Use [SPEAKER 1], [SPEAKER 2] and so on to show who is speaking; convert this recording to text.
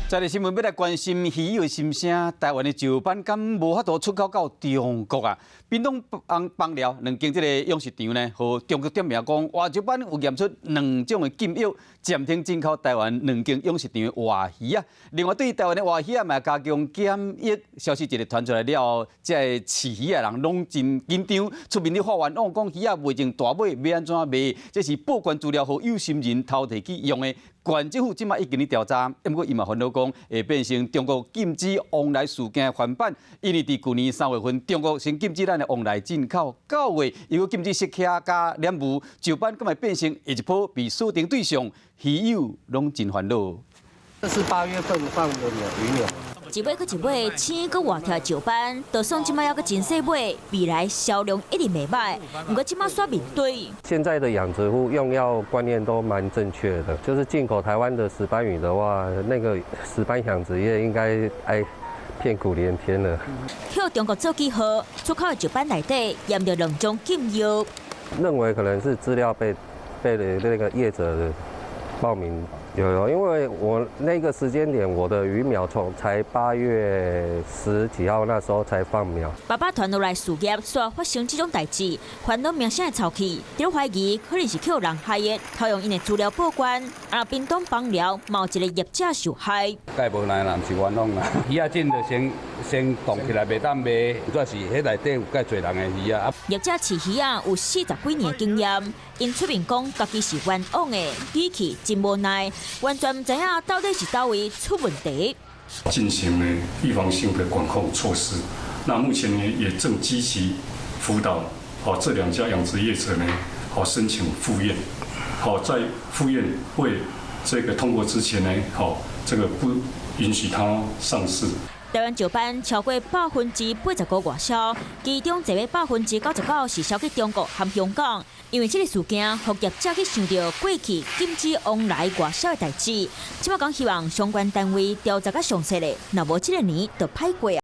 [SPEAKER 1] 在个新闻要来关心鱼友的心声，台湾的石斑敢无法度出口到中国啊？屏东邦寮两间这个养殖场呢，和中国点名讲，活石斑有验出2种的禁药，暂停进口台湾2间养殖场的活鱼啊。另外，对于台湾的活鱼啊，嘛加强检疫。消息一日传出来了，这饲鱼的人拢真紧张，出面咧发文讲鱼啊未经大买，要安怎卖？这是报关资料和有心人偷摕去用的。县政府即马已经咧调查，不过伊嘛烦恼讲会变成中国禁止往来事件翻版，因为伫去年3月份，中国先禁止咱的往来进口，9月又禁止食客加染污，石斑敢会变成下一波被锁定对象，鱼友拢真烦恼。
[SPEAKER 2] 这是8月份放的鱼苗。
[SPEAKER 3] 一尾搁一尾，青搁活条石斑，就算即马还搁真细尾，未来销量一定袂歹。不过即马煞面对，
[SPEAKER 2] 现在的养殖户用药观念都蛮正确的，就是进口台湾的石斑鱼的话，那个石斑养殖业应该骗苦连天了。
[SPEAKER 3] 向中国做记号，出口的石斑内底验到2种禁药，
[SPEAKER 2] 认为可能是资料被那个业者的报名。有，因为我那个时间点，我的鱼苗才8月10几号那时候才放苗。
[SPEAKER 3] 爸爸传落来事业煞发生这种代志，烦恼名声的臭气，就怀疑可能是去人害的，偷用因的资料报关，而屏东邦寮某一个业者受害。
[SPEAKER 4] 介无奈啦，毋是冤枉啦。鱼仔真就先冻起来，袂当卖，主要是迄内底有介侪人的鱼啊。
[SPEAKER 3] 业者饲鱼啊有40几年的经验，因出面讲家己是冤枉的，语气真无奈。完全唔知影到底是倒位出问题。
[SPEAKER 5] 进行了预防性的管控措施。那目前呢，也正积极辅导这2家养殖业者呢，申请复验。在复验未这个通过之前呢，这个不允许它上市。
[SPEAKER 3] 台湾石斑超过89%外销，其中一尾99%是销去中国和香港。因为这个事件，让业者去想到过去禁止往来外销的代志。即马讲希望相关单位调查较详细的，若无这个年就歹过啊。